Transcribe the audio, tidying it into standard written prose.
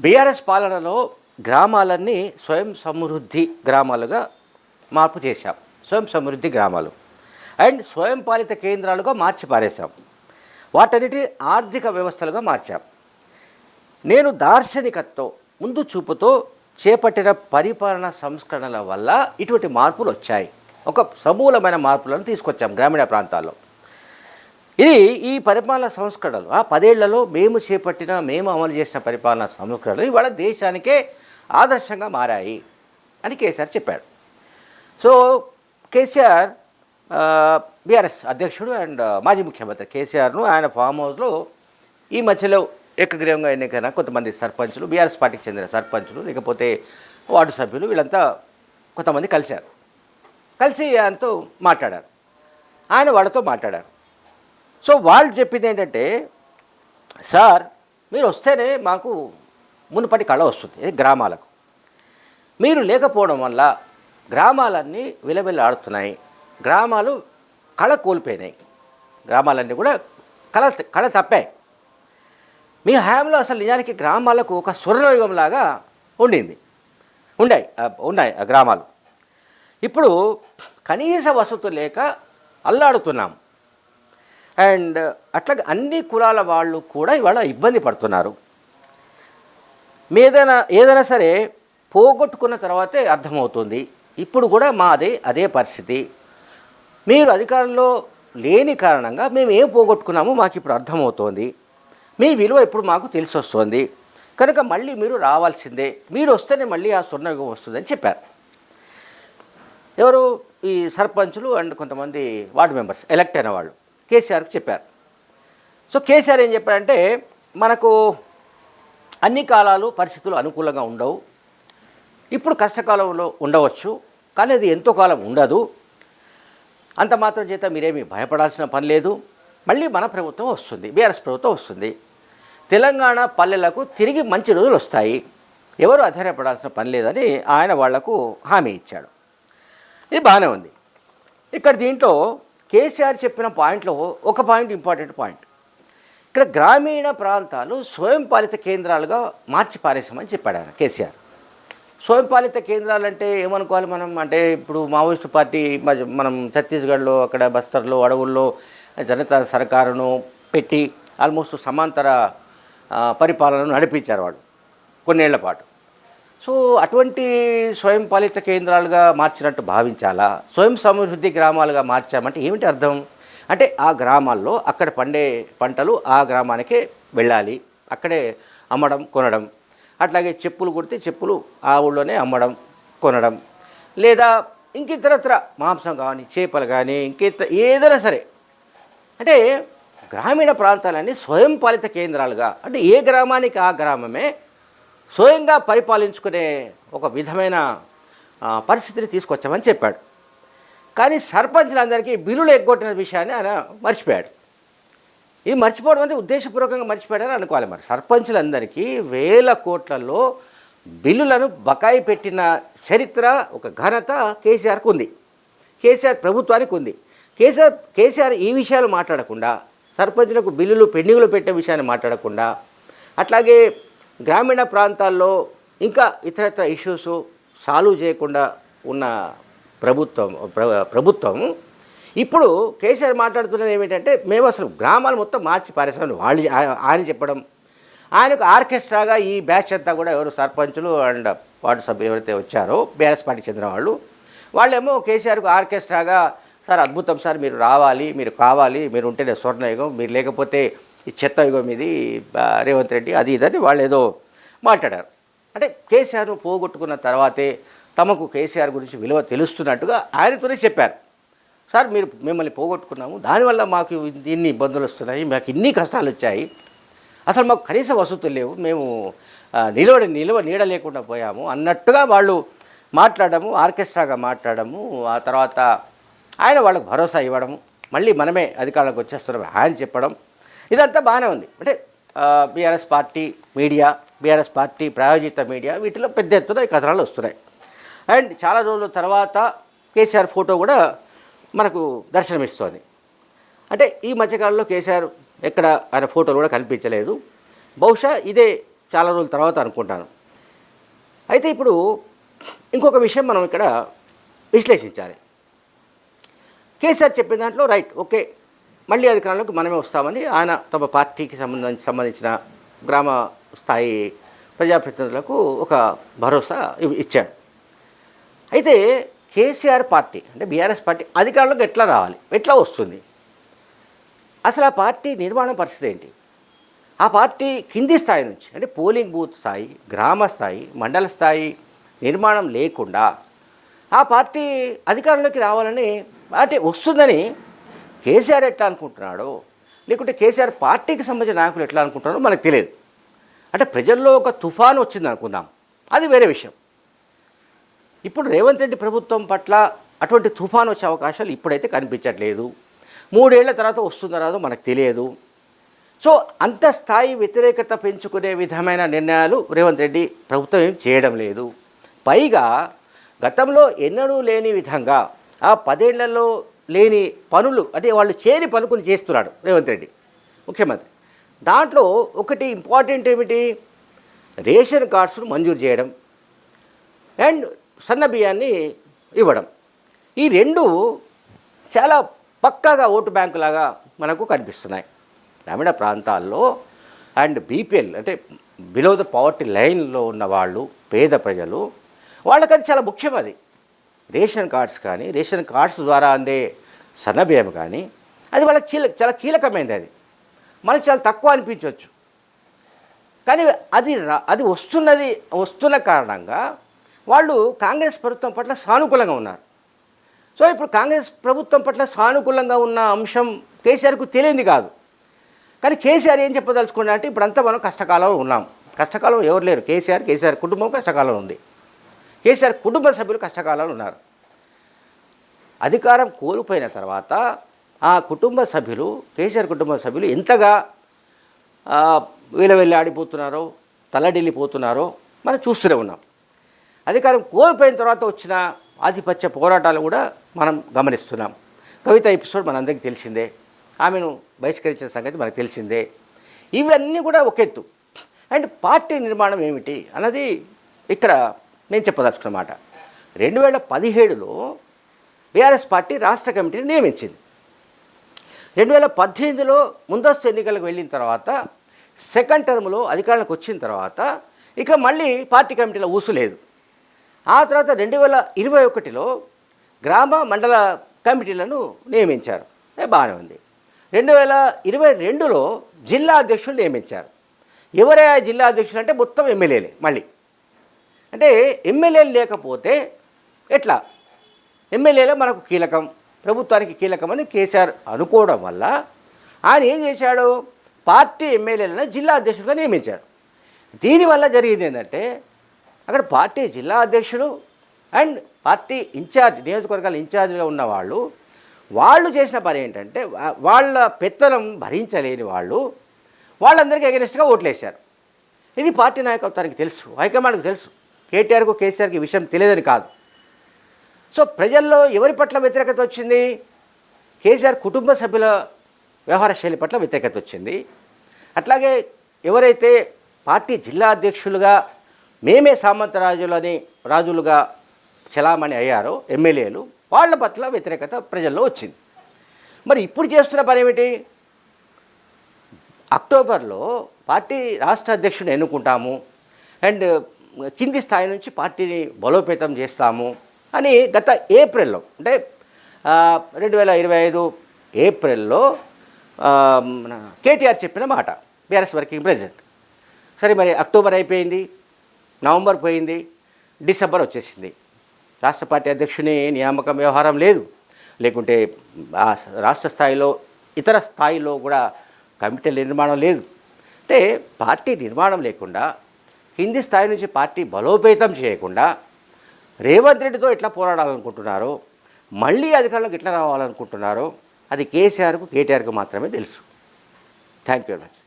BRS పాలనలో గ్రామాలన్నీ స్వయం సమృద్ధి గ్రామాలుగా మార్పు చేశాం. స్వయం సమృద్ధి గ్రామాలు అండ్ స్వయం పాలిత కేంద్రాలుగా మార్చి పారేశాం. వాటన్నిటి ఆర్థిక వ్యవస్థలుగా మార్చాం. నేను దార్శనికతతో ముందు చూపుతో చేపట్టిన పరిపాలన సంస్కరణల వల్ల ఇటువంటి మార్పులు వచ్చాయి. ఒక సమూలమైన మార్పులను తీసుకొచ్చాం గ్రామీణ ప్రాంతాల్లో. ఇది ఈ పరిపాలన సంస్కరణలు 10 ఏళ్లలో మేము అమలు చేసిన పరిపాలన సంస్కరణలు ఇవాళ దేశానికే ఆదర్శంగా మారాయి అని కేసీఆర్ చెప్పాడు. సో కేసీఆర్ బీఆర్ఎస్ అధ్యక్షుడు అండ్ మాజీ ముఖ్యమంత్రి కేసీఆర్ను ఆయన ఫామ్ హౌస్లో ఈ మధ్యలో ఏకగ్రీవంగా ఎన్నికైన కొంతమంది సర్పంచులు, బీఆర్ఎస్ పార్టీకి చెందిన సర్పంచులు, లేకపోతే వార్డు సభ్యులు, వీళ్ళంతా కొంతమంది కలిశారు. కలిసి ఆయనతో మాట్లాడారు. ఆయన వాళ్ళతో మాట్లాడారు. సో వాళ్ళు చెప్పింది ఏంటంటే, సార్ మీరు వస్తేనే మాకు మునుపటి కళ వస్తుంది గ్రామాలకు. మీరు లేకపోవడం వల్ల గ్రామాలన్నీ విలవిల్లాడుతున్నాయి, గ్రామాలు కళ కోల్పోయినాయి, గ్రామాలన్నీ కూడా కళ తప్పాయి. మీ హయాంలో అసలు నిజానికి గ్రామాలకు ఒక స్వర్ణయుగంలాగా ఉన్నాయి ఆ గ్రామాలు. ఇప్పుడు కనీస వసతులు లేక అల్లాడుతున్నాం. అండ్ అట్లాగే అన్ని కులాల వాళ్ళు కూడా ఇవాళ ఇబ్బంది పడుతున్నారు. ఏదైనా సరే పోగొట్టుకున్న తర్వాతే అర్థమవుతుంది. ఇప్పుడు కూడా అదే పరిస్థితి. మీరు అధికారంలో లేని కారణంగా మేము ఏం పోగొట్టుకున్నామో మాకు ఇప్పుడు అర్థమవుతోంది. మీ విలువ ఇప్పుడు మాకు తెలిసి వస్తుంది. కనుక మళ్ళీ మీరు రావాల్సిందే, మీరు వస్తేనే మళ్ళీ ఆ స్వర్ణయుగం వస్తుందని చెప్పారు. ఎవరు? ఈ సర్పంచులు అండ్ కొంతమంది వార్డు మెంబర్స్ ఎలక్ట్ అయిన వాళ్ళు కేసీఆర్కి చెప్పారు. సో కేసీఆర్ ఏం చెప్పారంటే, మనకు అన్ని కాలాలు పరిస్థితులు అనుకూలంగా ఉండవు. ఇప్పుడు కష్టకాలంలో ఉండవచ్చు, కానీ అది ఎంతో కాలం ఉండదు. అంత మాత్రం చేత మీరేమీ భయపడాల్సిన పని లేదు. మళ్ళీ మన ప్రభుత్వం వస్తుంది, బీఆర్ఎస్ ప్రభుత్వం వస్తుంది. తెలంగాణ పల్లెలకు తిరిగి మంచి రోజులు వస్తాయి. ఎవరు అధైర్యపడాల్సిన పని లేదని ఆయన వాళ్లకు హామీ ఇచ్చాడు. ఇది బాగానే ఉంది. ఇక్కడ దీంట్లో కేసీఆర్ చెప్పిన పాయింట్లో ఒక పాయింట్, ఇంపార్టెంట్ పాయింట్. ఇక్కడ గ్రామీణ ప్రాంతాలు స్వయం పాలిత కేంద్రాలుగా మార్చి పారేసామని చెప్పాడు ఆయన కేసీఆర్. స్వయం పాలిత కేంద్రాలు అంటే ఏమనుకోవాలి మనం? అంటే ఇప్పుడు మావోయిస్టు పార్టీ మనం ఛత్తీస్గఢ్లో, అక్కడ బస్తర్లో, అడవుల్లో జనతా సర్కారును పెట్టి ఆల్మోస్ట్ సమాంతర పరిపాలనను నడిపించారు వాళ్ళు కొన్నేళ్ల పాటు. సో అటువంటి స్వయం పాలిత కేంద్రాలుగా మార్చినట్టు భావించాలా? స్వయం సమృద్ధి గ్రామాలుగా మార్చామంటే ఏమిటి అర్థం? అంటే ఆ గ్రామాల్లో అక్కడ పండే పంటలు ఆ గ్రామానికే వెళ్ళాలి, అక్కడే అమ్మడం కొనడం. అట్లాగే చెప్పులు కుడితే చెప్పులు ఆ ఊళ్ళోనే అమ్మడం కొనడం, లేదా ఇంకితరత్ర మాంసం కానీ, చేపలు కానీ, ఏదైనా సరే. అంటే గ్రామీణ ప్రాంతాలన్నీ స్వయం పాలిత కేంద్రాలుగా, అంటే ఏ గ్రామానికి ఆ గ్రామమే స్వయంగా పరిపాలించుకునే ఒక విధమైన పరిస్థితిని తీసుకొచ్చామని చెప్పాడు. కానీ సర్పంచ్లందరికీ బిల్లులు ఎగ్గొట్టిన విషయాన్ని ఆయన మర్చిపోయాడు. ఇది మర్చిపోవడం అంటే ఉద్దేశపూర్వకంగా మర్చిపోయాడని అనుకోవాలి. మరి సర్పంచ్లందరికీ వేల కోట్లలో బిల్లులను బకాయి పెట్టిన చరిత్ర, ఒక ఘనత కేసీఆర్కు ఉంది, కేసీఆర్ ప్రభుత్వానికి ఉంది. కేసీఆర్ ఈ విషయాలు మాట్లాడకుండా, సర్పంచ్లకు బిల్లులు పెండింగ్లో పెట్టే విషయాన్ని మాట్లాడకుండా, అట్లాగే గ్రామీణ ప్రాంతాల్లో ఇంకా ఇతరత్ర ఇష్యూస్ సాల్వ్ చేయకుండా ఉన్న ప్రభుత్వం ఇప్పుడు కేసీఆర్ మాట్లాడుతున్నది ఏమిటంటే, మేము అసలు గ్రామాలు మొత్తం మార్చి పారేసామని ఆయన చెప్పడం. ఆయనకు ఆర్కెస్ట్రాగా ఈ బ్యాచ్ అంతా కూడా ఎవరు సర్పంచులు అండ్ వార్డు సభ్యులు ఎవరైతే వచ్చారో బీఆర్ఎస్ పార్టీకి చెందిన వాళ్ళేమో కేసీఆర్కు ఆర్కెస్ట్రాగా, సార్ అద్భుతం సార్, మీరు రావాలి, మీరు కావాలి, మీరు ఉంటేనే స్వర్ణయుగం, మీరు లేకపోతే ఈ చెత్త యుగం ఇది రేవంత్ రెడ్డి, అది ఇదని వాళ్ళు ఏదో మాట్లాడారు. అంటే కేసీఆర్ను పోగొట్టుకున్న తర్వాతే తమకు కేసీఆర్ గురించి విలువ తెలుస్తున్నట్టుగా ఆయనతోనే చెప్పారు. సార్ మిమ్మల్ని పోగొట్టుకున్నాము, దానివల్ల మాకు ఇన్ని ఇబ్బందులు వస్తున్నాయి, మాకు ఇన్ని కష్టాలు వచ్చాయి, అసలు మాకు కనీస వసతులు లేవు, మేము నీడ లేకుండా పోయాము అన్నట్టుగా వాళ్ళు మాట్లాడము, ఆర్కెస్ట్రాగా మాట్లాడము. ఆ తర్వాత ఆయన వాళ్ళకు భరోసా ఇవ్వడము, మళ్ళీ మనమే అధికారంలోకి వచ్చేస్తున్నాం ఆయన చెప్పడం, ఇదంతా బాగానే ఉంది. అంటే BRS party media, BRS party ప్రాయోజిత మీడియా, వీటిలో పెద్ద ఎత్తున ఈ కథనాలు వస్తున్నాయి. అండ్ చాలా రోజుల తర్వాత కేసీఆర్ ఫోటో కూడా మనకు దర్శనమిస్తోంది. అంటే ఈ మధ్యకాలంలో కేసీఆర్ ఎక్కడ ఆయన ఫోటోలు కూడా కనిపించలేదు. బహుశా ఇదే చాలా రోజుల తర్వాత అనుకుంటాను. అయితే ఇప్పుడు ఇంకొక విషయం మనం ఇక్కడ విశ్లేషించాలి. కేసీఆర్ చెప్పిన దాంట్లో రైట్, ఓకే, మళ్ళీ అధికారంలోకి మనమే వస్తామని ఆయన తమ పార్టీకి సంబంధించిన గ్రామ స్థాయి ప్రజాప్రతినిధులకు ఒక భరోసా ఇచ్చాడు. అయితే కేసీఆర్ పార్టీ అంటే బీఆర్ఎస్ పార్టీ అధికారంలోకి ఎట్లా రావాలి, ఎట్లా వస్తుంది, అసలు ఆ పార్టీ నిర్మాణ పరిస్థితి ఏంటి? ఆ పార్టీ కింది స్థాయి నుంచి అంటే పోలింగ్ బూత్ స్థాయి, గ్రామ స్థాయి, మండల స్థాయి నిర్మాణం లేకుండా ఆ పార్టీ అధికారంలోకి రావాలని అంటే వస్తుందని కేసీఆర్ ఎట్లా అనుకుంటున్నాడో, లేకుంటే కేసీఆర్ పార్టీకి సంబంధించిన నాయకులు ఎట్లా అనుకుంటున్నారో మనకు తెలియదు. అంటే ప్రజల్లో ఒక తుఫాను వచ్చింది అనుకుందాం, అది వేరే విషయం. ఇప్పుడు రేవంత్ రెడ్డి ప్రభుత్వం పట్ల అటువంటి తుఫాను వచ్చే అవకాశాలు ఇప్పుడైతే కనిపించట్లేదు. 3 ఏళ్ల తర్వాత వస్తుందో రాదో మనకు తెలియదు. సో అంత స్థాయి వ్యతిరేకత పెంచుకునే విధమైన నిర్ణయాలు రేవంత్ రెడ్డి ప్రభుత్వం ఏం చేయడం లేదు. పైగా గతంలో ఎన్నడూ లేని విధంగా ఆ 10 ఏళ్లలో లేని పనులు అంటే వాళ్ళు చేరి పనుకుని చేస్తున్నాడు రేవంత్ రెడ్డి ముఖ్యమంత్రి. దాంట్లో ఒకటి ఇంపార్టెంట్ ఏమిటి, రేషన్ కార్డ్స్ను మంజూరు చేయడం అండ్ సన్న బియ్యాన్ని ఇవ్వడం. ఈ రెండు చాలా పక్కాగా ఓటు బ్యాంకు లాగా మనకు కనిపిస్తున్నాయి. గ్రామీణ ప్రాంతాల్లో అండ్ బీపీఎల్ అంటే బిలో ద పవర్టీ లైన్లో ఉన్న వాళ్ళు, పేద ప్రజలు, వాళ్ళకది చాలా ముఖ్యం. అది రేషన్ కార్డ్స్ కానీ, రేషన్ కార్డ్స్ ద్వారా అందే సన్నబియ్యం కానీ అది వాళ్ళకి చాలా కీలకమైనది. అది మనకు చాలా తక్కువ అనిపించవచ్చు, కానీ అది వస్తున్న కారణంగా వాళ్ళు కాంగ్రెస్ ప్రభుత్వం పట్ల సానుకూలంగా ఉన్నారు. సో ఇప్పుడు కాంగ్రెస్ ప్రభుత్వం పట్ల సానుకూలంగా ఉన్న అంశం కేసీఆర్కు తెలియంది కాదు. కానీ కేసీఆర్ ఏం చెప్పదలుచుకున్నా అంటే ఇప్పుడంతా మనం కష్టకాలంలో ఉన్నాం. కష్టకాలం ఎవరు లేరు, కేసీఆర్ కుటుంబం కష్టకాలం ఉంది, కేసీఆర్ కుటుంబ సభ్యులు కష్టకాలంలో ఉన్నారు. అధికారం కోల్పోయిన తర్వాత ఆ కుటుంబ సభ్యులు, కేసీఆర్ కుటుంబ సభ్యులు ఎంతగా వీళ్ళ ఆడిపోతున్నారో, తల్లడిల్లిపోతున్నారో మనం చూస్తూనే ఉన్నాం. అధికారం కోల్పోయిన తర్వాత వచ్చిన ఆధిపత్య పోరాటాలు కూడా మనం గమనిస్తున్నాం. కవిత ఎపిసోడ్ మనందరికీ తెలిసిందే, ఆమెను బహిష్కరించిన సంగతి మనకు తెలిసిందే. ఇవన్నీ కూడా ఒక ఎత్తు. అండ్ పార్టీ నిర్మాణం ఏమిటి అన్నది ఇక్కడ నేను చెప్పదలుచుకున్నమాట. 2017లో బీఆర్ఎస్ పార్టీ రాష్ట్ర కమిటీని నియమించింది. 2018లో ముందస్తు ఎన్నికలకు వెళ్ళిన తర్వాత సెకండ్ టర్మ్లో అధికారంలోకి వచ్చిన తర్వాత ఇక మళ్ళీ పార్టీ కమిటీలో ఊసులేదు. ఆ తర్వాత 2021లో గ్రామ మండల కమిటీలను నియమించారు, బాగానే ఉంది. 2022లో జిల్లా అధ్యక్షులు నియమించారు. ఎవరే జిల్లా అధ్యక్షులు అంటే మొత్తం ఎమ్మెల్యేలే. మళ్ళీ అంటే ఎమ్మెల్యేలు లేకపోతే ఎట్లా, ఎమ్మెల్యేలే మనకు కీలకం, ప్రభుత్వానికి కీలకమని కేసీఆర్ అనుకోవడం వల్ల ఆయన ఏం చేశాడు, పార్టీ ఎమ్మెల్యేలను జిల్లా అధ్యక్షులుగా నియమించాడు. దీనివల్ల జరిగింది ఏంటంటే అక్కడ పార్టీ జిల్లా అధ్యక్షులు అండ్ పార్టీ ఇన్ఛార్జ్, నియోజకవర్గాల ఇన్ఛార్జ్గా ఉన్న వాళ్ళు చేసిన పని ఏంటంటే వాళ్ళ పెత్తనం భరించలేని వాళ్ళందరికీ ఎగనెస్ట్గా ఓట్లేశారు. ఇది పార్టీ నాయకత్వానికి తెలుసు, హైకమాండ్కి తెలుసు. కేటీఆర్కు కేసీఆర్కి ఈ విషయం తెలియదని కాదు. సో ప్రజల్లో ఎవరి పట్ల వ్యతిరేకత వచ్చింది, కేసీఆర్ కుటుంబ సభ్యుల వ్యవహార శైలి పట్ల వ్యతిరేకత వచ్చింది. అట్లాగే ఎవరైతే పార్టీ జిల్లా అధ్యక్షులుగా మేమే రాజులుగా చలామణి అయ్యారో ఎమ్మెల్యేలు, వాళ్ళ పట్ల వ్యతిరేకత ప్రజల్లో వచ్చింది. మరి ఇప్పుడు చేస్తున్న పని ఏమిటి, అక్టోబర్లో పార్టీ రాష్ట్ర అధ్యక్షుడిని ఎన్నుకుంటాము అండ్ కింది స్థాయి నుంచి పార్టీని బలోపేతం చేస్తాము అని గత ఏప్రిల్లో అంటే 2025 ఏప్రిల్లో కేటీఆర్ చెప్పిన మాట బీఆర్ఎస్ వర్కింగ్ ప్రెసిడెంట్. సరే, మరి అక్టోబర్ అయిపోయింది, నవంబర్ పోయింది, డిసెంబర్ వచ్చేసింది. రాష్ట్ర పార్టీ అధ్యక్షుని నియామకం వ్యవహారం లేదు, లేకుంటే రాష్ట్ర స్థాయిలో ఇతర స్థాయిలో కూడా కమిటీల నిర్మాణం లేదు. అంటే పార్టీ నిర్మాణం లేకుండా, కింది స్థాయి నుంచి పార్టీ బలోపేతం చేయకుండా రేవంత్ రెడ్డితో ఎట్లా పోరాడాలనుకుంటున్నారో, మళ్ళీ అధికారంలోకి ఎట్లా రావాలనుకుంటున్నారో అది కేసీఆర్కు కేటీఆర్కు మాత్రమే తెలుసు. Thank you very much.